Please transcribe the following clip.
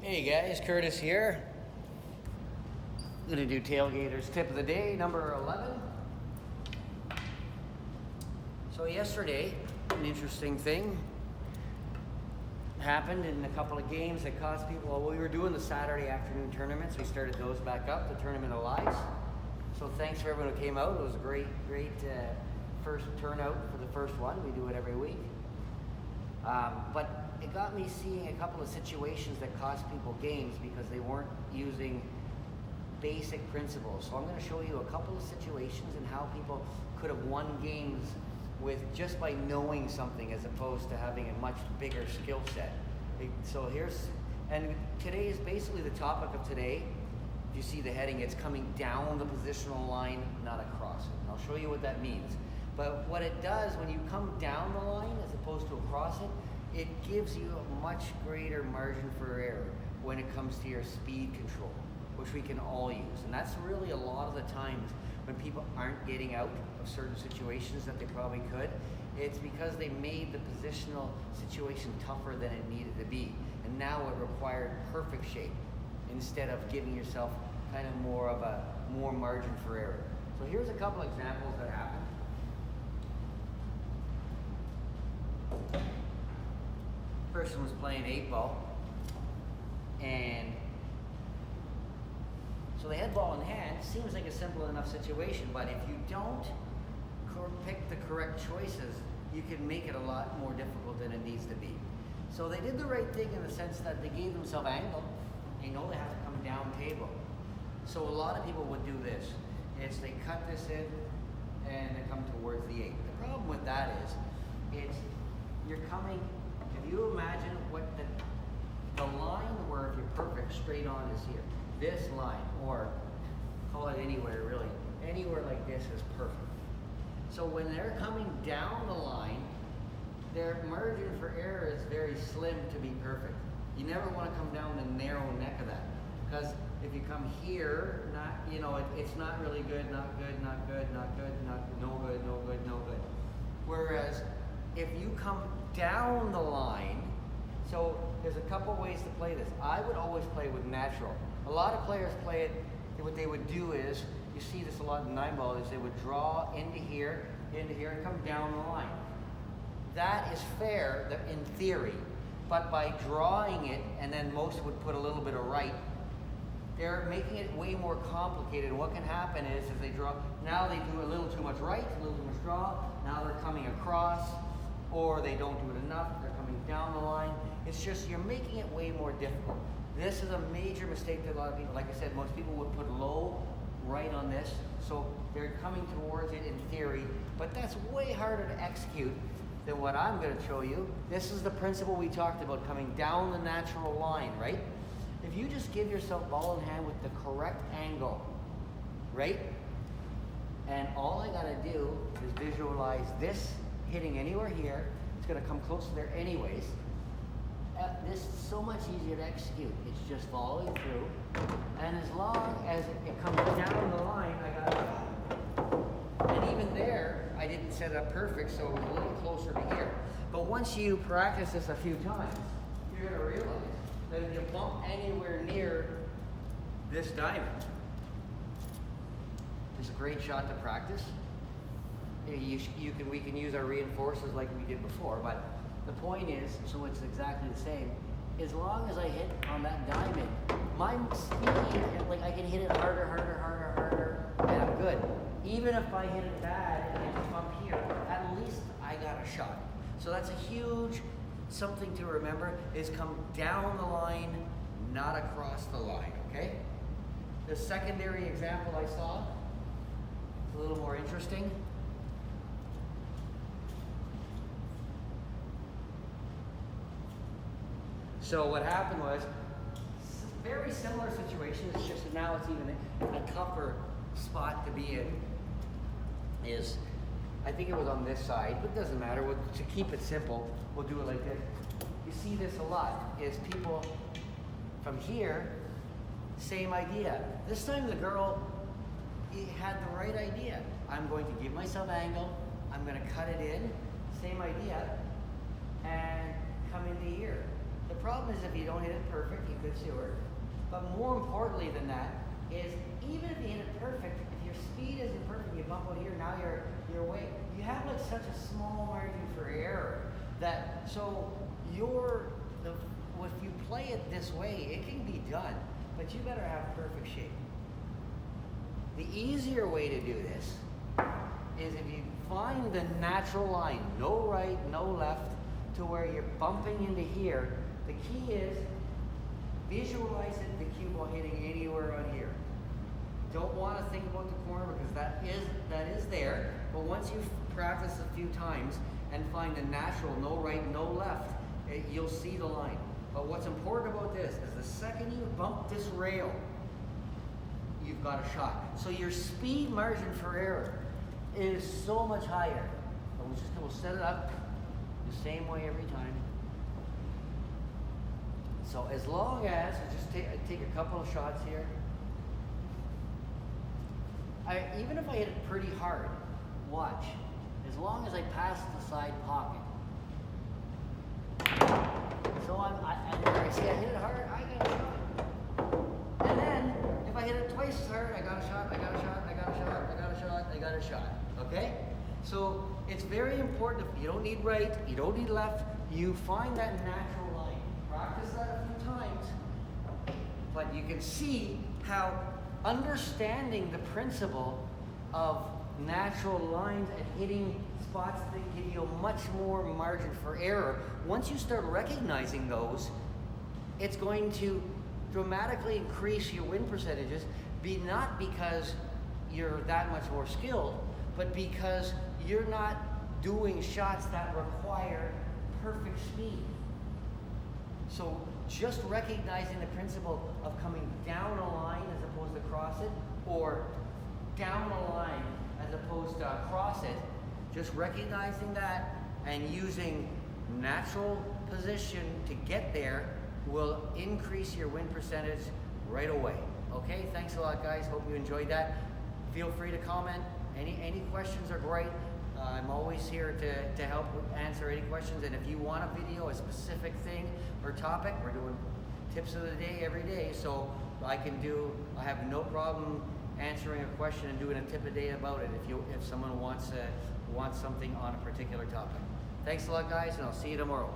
Hey guys, Curtis here. I'm gonna do Tailgater's tip of the day, number 11. So yesterday, an interesting thing happened in a couple of games that caused people, well, we were doing the Saturday afternoon tournaments. We started those back up, the Tournament of Lives. So thanks for everyone who came out. It was a great first turnout for the first one. We do it every week. But it got me seeing a couple of situations that cost people games because they weren't using basic principles. So I'm going to show you a couple of situations and how people could have won games with just by knowing something as opposed to having a much bigger skill set. So and today is basically the topic of today. If you see the heading, it's coming down the positional line, not across it. And I'll show you what that means. But what it does when you come down the line as opposed to across it, it gives you a much greater margin for error when it comes to your speed control, which we can all use. And that's really a lot of the times when people aren't getting out of certain situations that they probably could. It's because they made the positional situation tougher than it needed to be. And now it required perfect shape instead of giving yourself kind of more margin for error. So here's a couple examples that happened. Person was playing 8-ball, and so they had ball in hand. Seems like a simple enough situation, but if you don't pick the correct choices, you can make it a lot more difficult than it needs to be. So they did the right thing in the sense that they gave themselves angle. They know they have to come down table. So a lot of people would do this. Is they cut this in and they come towards the 8. The problem with that is you're coming. If you imagine what the line where if you're perfect straight on is here, this line, or call it anywhere really, anywhere like this is perfect. So when they're coming down the line, their margin for error is very slim to be perfect. You never want to come down the narrow neck of that, because if you come here, it's not really good, not good, not good, not good, no good, no good, no good. Whereas if you come down the line, so there's a couple ways to play this. I would always play with natural. A lot of players play it, what they would do is, you see this a lot in 9-ball, is they would draw into here, and come down the line. That is fair in theory, but by drawing it, and then most would put a little bit of right, they're making it way more complicated. And what can happen is they draw, now they do a little too much right, a little too much draw, now they're coming across, or they don't do it enough, they're coming down the line. It's just, you're making it way more difficult. This is a major mistake that a lot of people, like I said, most people would put low right on this, so they're coming towards it in theory, but that's way harder to execute than what I'm going to show you. This is the principle we talked about, coming down the natural line, right? If you just give yourself ball in hand with the correct angle, right? And all I got to do is visualize this hitting anywhere here. It's going to come close to there anyways. This is so much easier to execute. It's just following through. And as long as it comes down the line, I got it. And even there, I didn't set it up perfect, so it was a little closer to here. But once you practice this a few times, you're going to realize that if you bump anywhere near this diamond, it's a great shot to practice. We can use our reinforcers like we did before, but the point is, so it's exactly the same. As long as I hit on that diamond, my speed, like I can hit it harder, and I'm good. Even if I hit it bad and I just bump here, at least I got a shot. So that's a huge something to remember, is come down the line, not across the line, okay? The secondary example I saw, it's a little more interesting. So what happened was, very similar situation, it's just that now it's even a tougher spot to be in, is, I think it was on this side, but it doesn't matter. To keep it simple, we'll do it like this. You see this a lot, is people from here, same idea. This time the girl had the right idea. I'm going to give myself angle, I'm going to cut it in, same idea, and come into here. The problem is if you don't hit it perfect, you could sewer. But more importantly than that is even if you hit it perfect, if your speed isn't perfect, you bump out here, now you're way. You have like such a small margin for error that so if you play it this way, it can be done, but you better have perfect shape. The easier way to do this is if you find the natural line, no right, no left, to where you're bumping into here. The key is visualize it, the cue ball hitting anywhere on here. Don't want to think about the corner because that is there, but once you've practiced a few times and find the natural no right, no left, you'll see the line. But what's important about this is the second you bump this rail, you've got a shot. So your speed margin for error is so much higher. We'll set it up the same way every time. So as long as, just take a couple of shots here. Even if I hit it pretty hard, watch. As long as I pass the side pocket. So I see I hit it hard, I got a shot. And then, if I hit it twice as hard, I got a shot, I got a shot, I got a shot, I got a shot, I got a shot. Okay? So it's very important. If you don't need right, you don't need left, you find that natural line. Practice that a few times. But you can see how understanding the principle of natural lines and hitting spots that give you a much more margin for error, once you start recognizing those, it's going to dramatically increase your win percentages, not because you're that much more skilled, but because you're not doing shots that require perfect speed. So just recognizing the principle of coming down a line as opposed to cross it, or down a line as opposed to cross it, just recognizing that and using natural position to get there will increase your win percentage right away. Okay, thanks a lot, guys. Hope you enjoyed that. Feel free to comment. Any questions are great. I'm always here to help answer any questions. And if you want a video, a specific thing or topic, we're doing tips of the day every day. So I have no problem answering a question and doing a tip a day about it if someone wants something on a particular topic. Thanks a lot, guys, and I'll see you tomorrow.